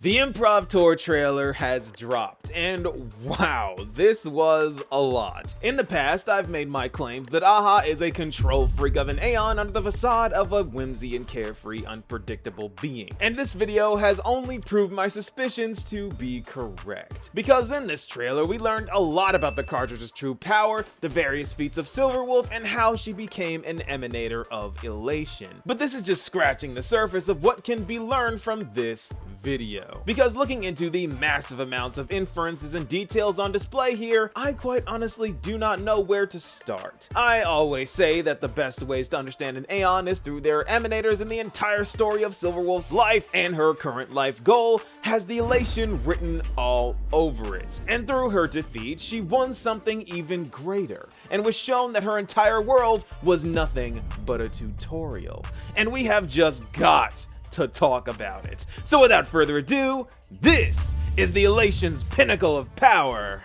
The Improv Tour trailer has dropped, and wow, this was a lot. In the past, I've made my claims that AHA is a control freak of an Aeon under the facade of a whimsy and carefree, unpredictable being. And this video has only proved my suspicions to be correct. Because in this trailer, we learned a lot about the cartridge's true power, the various feats of Silverwolf, and how she became an emanator of elation. But this is just scratching the surface of what can be learned from this video. Because looking into the massive amounts of inferences and details on display here, I quite honestly do not know where to start. I always say that the best ways to understand an Aeon is through their emanators, and the entire story of Silverwolf's life and her current life goal has the elation written all over it. And through her defeat, she won something even greater, and was shown that her entire world was nothing but a tutorial. And we have just got to talk about it. So without further ado, this is the Elation's pinnacle of power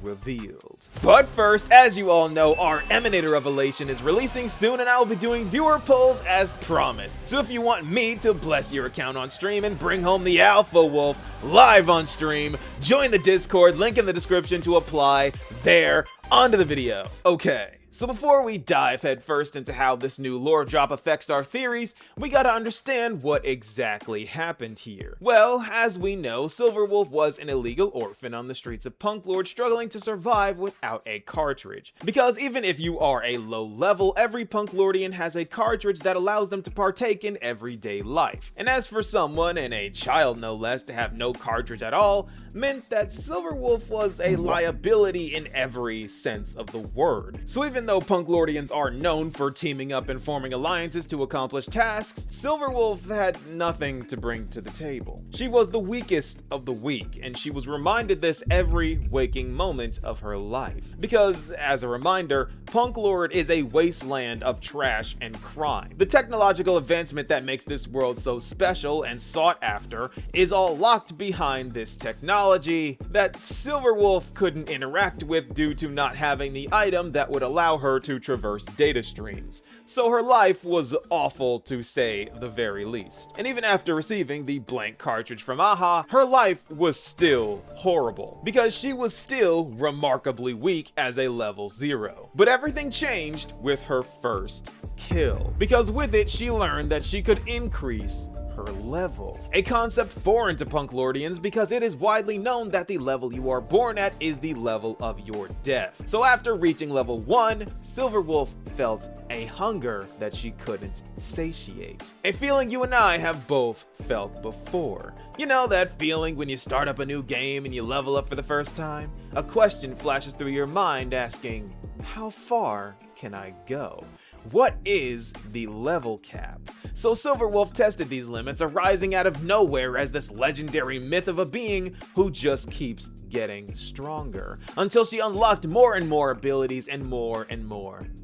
revealed. But first, as you all know, our Emanator of Elation is releasing soon, and I will be doing viewer polls as promised. So if you want me to bless your account on stream and bring home the Alpha Wolf live on stream, join the Discord, link in the description to apply there. Onto the video. Okay. So before we dive headfirst into how this new lore drop affects our theories, we gotta understand what exactly happened here. Well, as we know, Silverwolf was an illegal orphan on the streets of Punklord, struggling to survive without a cartridge. Because even if you are a low level, every Punklordian has a cartridge that allows them to partake in everyday life. And as for someone, and a child no less, to have no cartridge at all, meant that Silverwolf was a liability in every sense of the word. So even though Punklordians are known for teaming up and forming alliances to accomplish tasks, Silverwolf had nothing to bring to the table. She was the weakest of the weak, and she was reminded this every waking moment of her life. Because, as a reminder, Punklord is a wasteland of trash and crime. The technological advancement that makes this world so special and sought after is all locked behind this technology that Silverwolf couldn't interact with due to not having the item that would allow her to traverse data streams. So her life was awful, to say the very least. And even after receiving the blank cartridge from AHA, her life was still horrible, because she was still remarkably weak as a level 0. But everything changed with her first kill, because with it she learned that she could increase her level. A concept foreign to Punklordians, because it is widely known that the level you are born at is the level of your death. So after reaching level 1, Silverwolf felt a hunger that she couldn't satiate. A feeling you and I have both felt before. You know that feeling when you start up a new game and you level up for the first time? A question flashes through your mind asking, how far can I go? What is the level cap? So Silverwolf tested these limits, arising out of nowhere as this legendary myth of a being who just keeps getting stronger, until she unlocked more and more abilities and more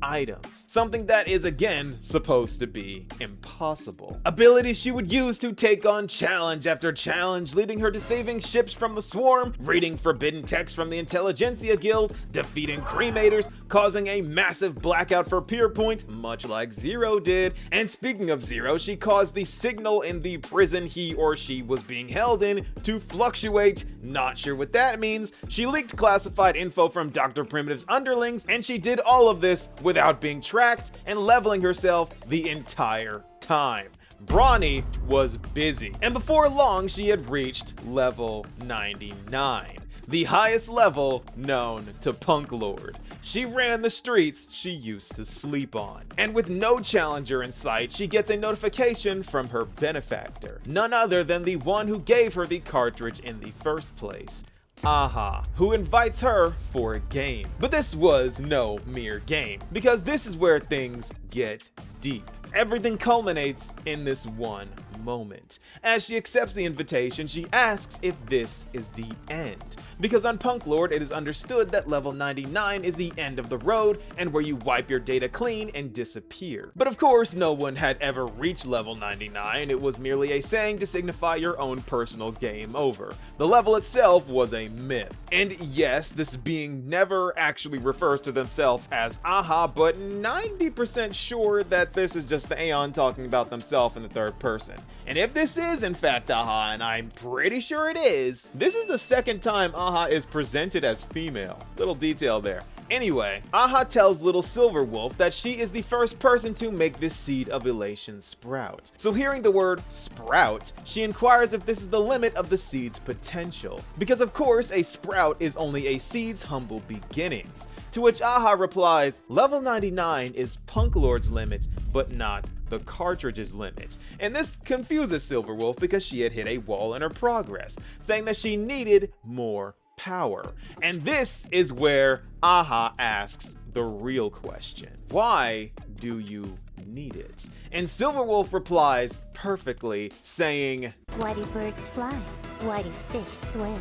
items. Something that is again supposed to be impossible. Abilities she would use to take on challenge after challenge, leading her to saving ships from the swarm, reading forbidden text from the Intelligentsia Guild, defeating cremators, causing a massive blackout for Pierpoint, much like Zero did. And speaking of Zero, she caused the signal in the prison he or she was being held in to fluctuate. Not sure what that means. She leaked classified info from Dr. Primitive's underlings, and she did all of this without being tracked and leveling herself the entire time. Brawny was busy, and before long she had reached level 99. The highest level known to Punklord. She ran the streets she used to sleep on. And with no challenger in sight, she gets a notification from her benefactor. None other than the one who gave her the cartridge in the first place. AHA, who invites her for a game. But this was no mere game, because this is where things get deep. Everything culminates in this one moment. As she accepts the invitation, she asks if this is the end. Because on Punklord, it is understood that level 99 is the end of the road and where you wipe your data clean and disappear. But of course, no one had ever reached level 99. It was merely a saying to signify your own personal game over. The level itself was a myth. And yes, this being never actually refers to themselves as AHA, but 90% sure that this is just the Aeon talking about themselves in the third person. And if this is in fact AHA, and I'm pretty sure it is, this is the second time AHA is presented as female. Little detail there. Anyway, AHA tells little Silverwolf that she is the first person to make this seed of elation sprout. So hearing the word sprout, she inquires if this is the limit of the seed's potential. Because of course, a sprout is only a seed's humble beginnings. To which AHA replies, level 99 is Punk Lord's limit, but not the cartridge's limit. And this confuses Silverwolf because she had hit a wall in her progress, saying that she needed more power. And this is where AHA asks the real question. Why do you need it? And Silverwolf replies perfectly, saying, why do birds fly? Why do fish swim?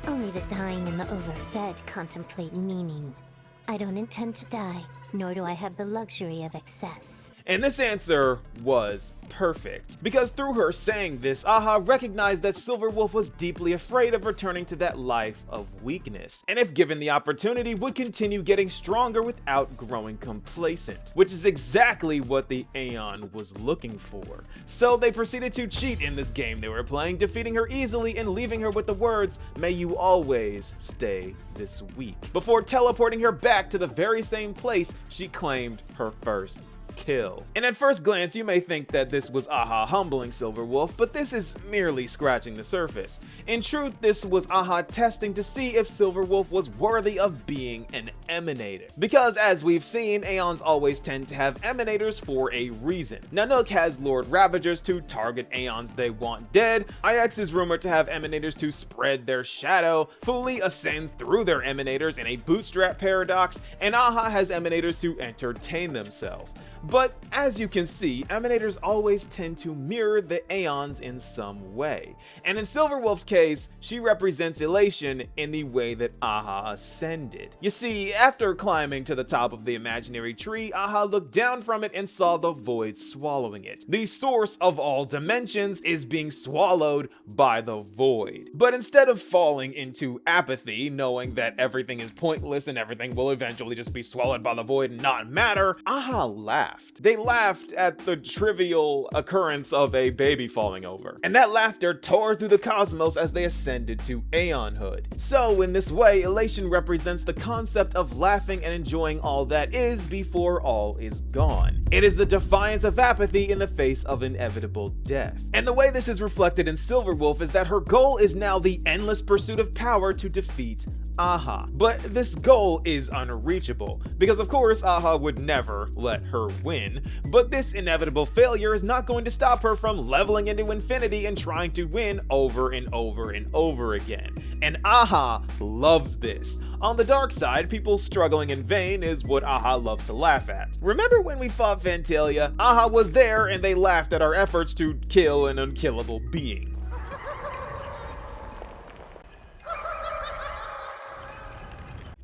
Only the dying and the overfed contemplate meaning. I don't intend to die, nor do I have the luxury of excess. And this answer was perfect, because through her saying this, AHA recognized that Silverwolf was deeply afraid of returning to that life of weakness, and if given the opportunity would continue getting stronger without growing complacent, which is exactly what the Aeon was looking for. So they proceeded to cheat in this game they were playing, defeating her easily and leaving her with the words, "May you always stay this weak," before teleporting her back to the very same place she claimed her first kill. And at first glance, you may think that this was AHA humbling Silverwolf, but this is merely scratching the surface. In truth, this was AHA testing to see if Silverwolf was worthy of being an emanator. Because as we've seen, Aeons always tend to have emanators for a reason. Nanook has Lord Ravagers to target Aeons they want dead, IX is rumored to have emanators to spread their shadow, Fuli ascends through their emanators in a bootstrap paradox, and AHA has emanators to entertain themselves. But as you can see, emanators always tend to mirror the Aeons in some way. And in Silverwolf's case, she represents elation in the way that AHA ascended. You see, after climbing to the top of the imaginary tree, AHA looked down from it and saw the void swallowing it. The source of all dimensions is being swallowed by the void. But instead of falling into apathy, knowing that everything is pointless and everything will eventually just be swallowed by the void and not matter, AHA laughed. They laughed at the trivial occurrence of a baby falling over. And that laughter tore through the cosmos as they ascended to Aeonhood. So in this way, elation represents the concept of laughing and enjoying all that is before all is gone. It is the defiance of apathy in the face of inevitable death. And the way this is reflected in Silverwolf is that her goal is now the endless pursuit of power to defeat AHA. But this goal is unreachable, because of course AHA would never let her win, but this inevitable failure is not going to stop her from leveling into infinity and trying to win over and over and over again. And AHA loves this. On the dark side, people struggling in vain is what AHA loves to laugh at. Remember when we fought Vantalia? AHA was there and they laughed at our efforts to kill an unkillable being.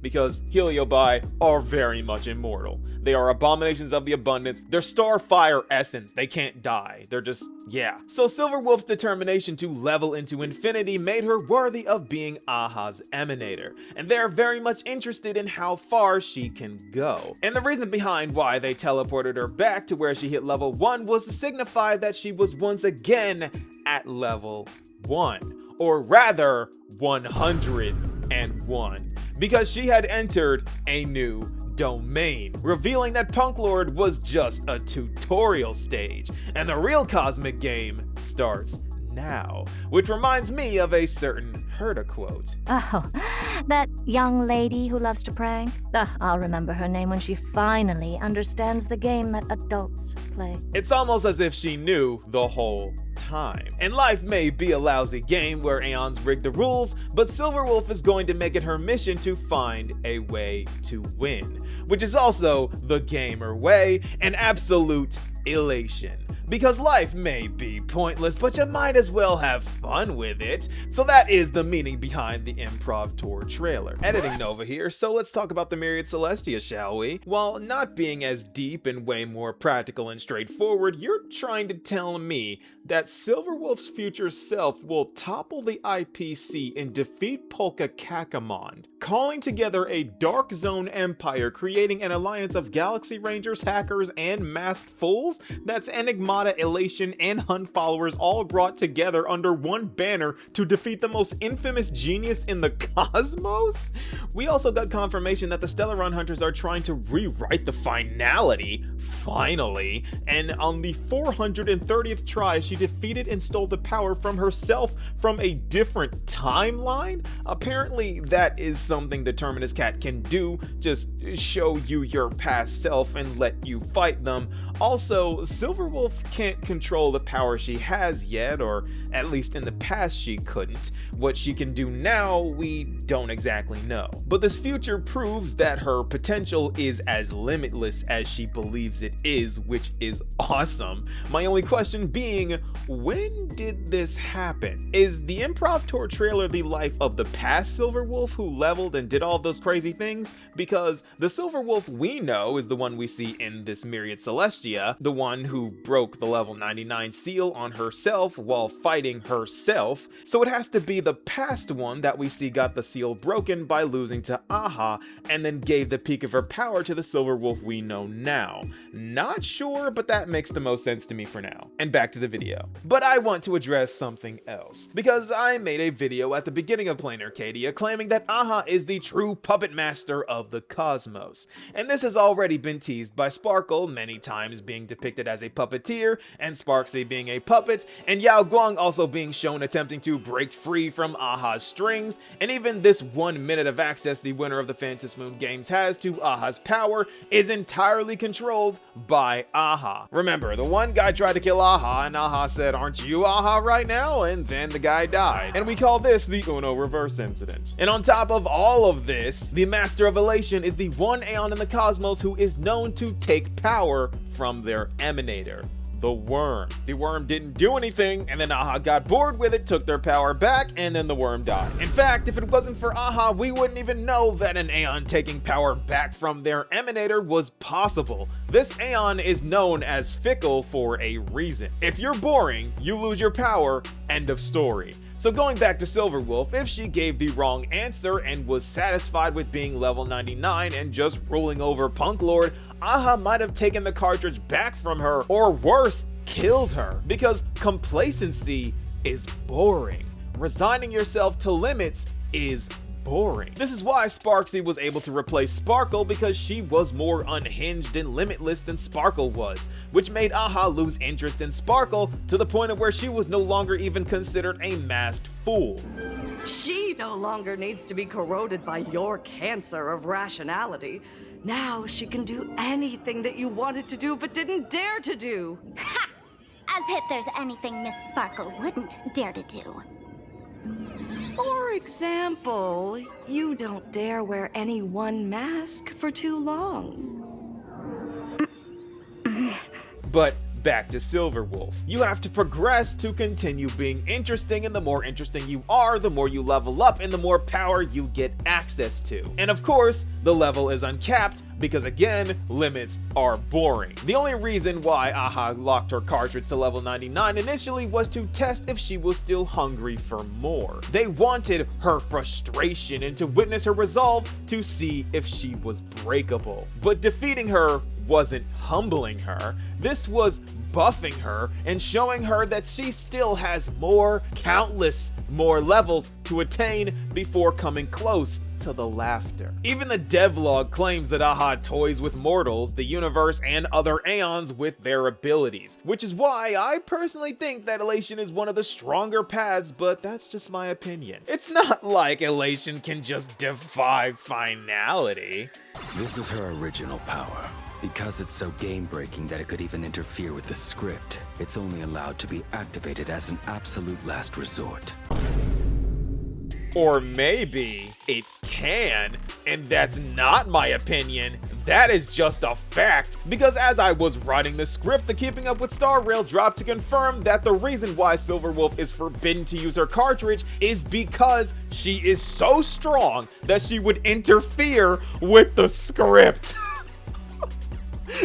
Because Heliobi are very much immortal. They are abominations of the abundance. They're starfire essence. They can't die. They're just, yeah. So Silverwolf's determination to level into infinity made her worthy of being AHA's emanator. And they're very much interested in how far she can go. And the reason behind why they teleported her back to where she hit level 1 was to signify that she was once again at level 1. Or rather, 101. Because she had entered a new domain, revealing that Punk Lord was just a tutorial stage, and the real cosmic game starts now. Which reminds me of a certain Herta quote. Oh, that young lady who loves to prank? I'll remember her name when she finally understands the game that adults play. It's almost as if she knew the whole time. And life may be a lousy game where Aeons rig the rules, but Silverwolf is going to make it her mission to find a way to win, which is also the gamer way, an absolute elation. Because life may be pointless, but you might as well have fun with it. So that is the meaning behind the Improv Tour trailer. Editing Nova here, so let's talk about the Myriad Celestia, shall we? While not being as deep and way more practical and straightforward, you're trying to tell me that Silverwolf's future self will topple the IPC and defeat Polka Kakamond. calling together a Dark Zone empire, creating an alliance of Galaxy Rangers, hackers, and masked fools. That's Enigmata, Elation, and Hunt followers all brought together under one banner to defeat the most infamous genius in the cosmos? We also got confirmation that the Stellaron Hunters are trying to rewrite the finality, finally, and on the 430th try, she defeated and stole the power from herself from a different timeline? Apparently, that is something Determinus Cat can do, just show you your past self and let you fight them. Also, Silverwolf can't control the power she has yet, or at least in the past she couldn't. What she can do now, we don't exactly know. But this future proves that her potential is as limitless as she believes it is, which is awesome. My only question being, when did this happen? Is the improv tour trailer the life of the past Silverwolf who leveled and did all those crazy things? Because the Silverwolf we know is the one we see in this Myriad Celestia, the one who broke the level 99 seal on herself while fighting herself. So it has to be the past one that we see got the seal broken by losing to Aha, and then gave the peak of her power to the Silverwolf we know now. Not sure, but that makes the most sense to me for now. And back to the video. But I want to address something else, because I made a video at the beginning of Plain Arcadia claiming that Aha is the true puppet master of the cosmos. And this has already been teased by Sparkle many times, being depicted as a puppeteer, and Sparksy being a puppet, and Yao Guang also being shown attempting to break free from Aha's strings, and even this 1 minute of access the winner of the Phantom Moon games has to Aha's power is entirely controlled by Aha. Remember, the one guy tried to kill Aha, and Aha said, "Aren't you Aha right now?" And then the guy died. And we call this the Uno Reverse incident. And on top of all of this, the Master of Elation is the one Aeon in the cosmos who is known to take power from their emanator, the worm. The worm didn't do anything, and then Aha got bored with it, took their power back, and then the worm died. In fact, if it wasn't for Aha, we wouldn't even know that an Aeon taking power back from their emanator was possible. This Aeon is known as fickle for a reason. If you're boring, you lose your power, end of story. So going back to Silverwolf, if she gave the wrong answer and was satisfied with being level 99 and just ruling over Punk Lord, Aha might have taken the cartridge back from her, or worse, killed her. Because complacency is boring. Resigning yourself to limits is boring. This is why Sparksy was able to replace Sparkle, because she was more unhinged and limitless than Sparkle was, which made Aha lose interest in Sparkle to the point of where she was no longer even considered a masked fool. She no longer needs to be corroded by your cancer of rationality. Now she can do anything that you wanted to do but didn't dare to do. Ha! As if there's anything Miss Sparkle wouldn't dare to do. For example, you don't dare wear any one mask for too long. But back to Silverwolf. You have to progress to continue being interesting, and the more interesting you are, the more you level up and the more power you get access to. And of course, the level is uncapped because again, limits are boring. The only reason why Aha locked her cartridge to level 99 initially was to test if she was still hungry for more. They wanted her frustration and to witness her resolve to see if she was breakable. But defeating her wasn't humbling her. This was buffing her and showing her that she still has countless more levels to attain before coming close to the laughter. Even the devlog claims that Aha toys with mortals, the universe, and other Aeons with their abilities, which is why I personally think that Elation is one of the stronger paths, but that's just my opinion. It's not like Elation can just defy finality. This is her original power. Because it's so game-breaking that it could even interfere with the script, it's only allowed to be activated as an absolute last resort. Or maybe it can, and that's not my opinion. That is just a fact, because as I was writing the script, the Keeping Up with Star Rail dropped to confirm that the reason why Silverwolf is forbidden to use her cartridge is because she is so strong that she would interfere with the script.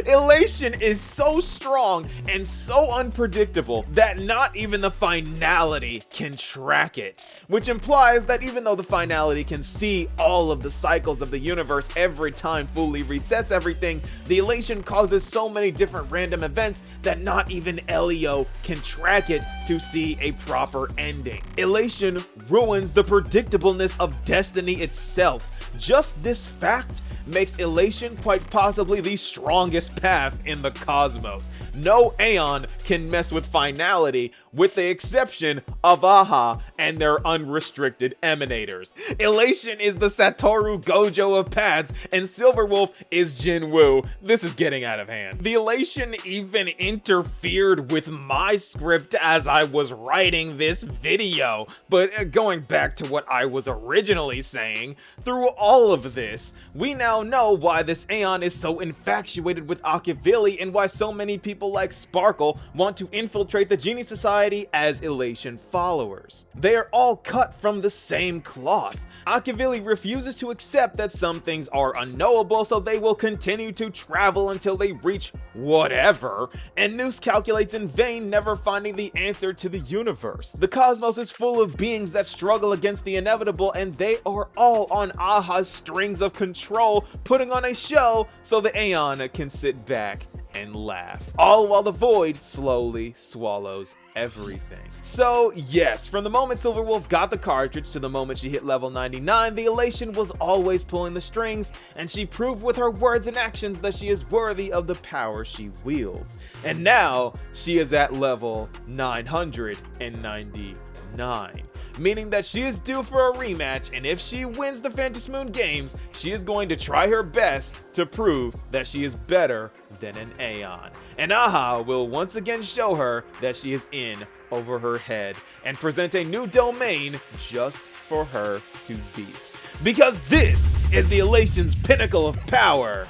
Elation is so strong and so unpredictable that not even the finality can track it, which implies that even though the finality can see all of the cycles of the universe every time fully resets everything, the elation causes so many different random events that not even Elio can track it to see a proper ending. Elation ruins the predictableness of destiny itself. Just this fact makes elation quite possibly the strongest path in the cosmos. No Aeon can mess with finality, with the exception of AHA and their unrestricted emanators. Elation is the Satoru Gojo of paths, and Silverwolf is Jinwoo. This is getting out of hand. The elation even interfered with my script as I was writing this video. But going back to what I was originally saying, through all of this, we now know why this Aeon is so infatuated with Akavili and why so many people like Sparkle want to infiltrate the Genie Society as elation followers. They are all cut from the same cloth. Akavili refuses to accept that some things are unknowable, so they will continue to travel until they reach whatever, and Noose calculates in vain, never finding the answer to the universe. The cosmos is full of beings that struggle against the inevitable, and they are all on AHA's strings of control, putting on a show so the Aeon can sit back and laugh, all while the void slowly swallows everything. So yes, from the moment Silverwolf got the cartridge to the moment she hit level 99, the elation was always pulling the strings, and she proved with her words and actions that she is worthy of the power she wields. And now she is at level 999. Meaning that she is due for a rematch, and if she wins the Phantasmoon Games, she is going to try her best to prove that she is better than an Aeon. And AHA will once again show her that she is in over her head and present a new domain just for her to beat. Because this is the elation's pinnacle of power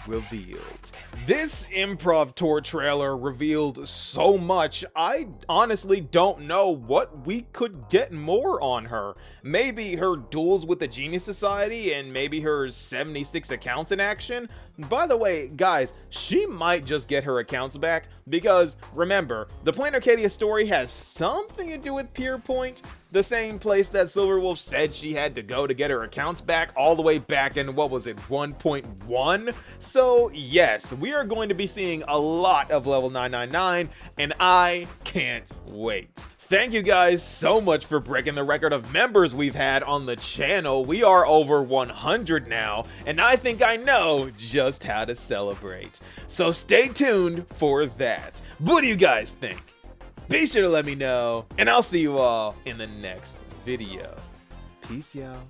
revealed. This improv tour trailer revealed so much, I honestly don't know what we could get more on her. Maybe her duels with the Genius Society and maybe her 76 accounts in action. By the way, guys, she might just get her accounts back because remember, the Plain Arcadia story has something to do with Pierpoint, the same place that Silverwolf said she had to go to get her accounts back all the way back in, what was it, 1.1? So yes, we are going to be seeing a lot of level 999, and I can't wait. Thank you guys so much for breaking the record of members we've had on the channel. We are over 100 now, and I think I know just how to celebrate. So stay tuned for that. What do you guys think? Be sure to let me know, and I'll see you all in the next video. Peace, y'all.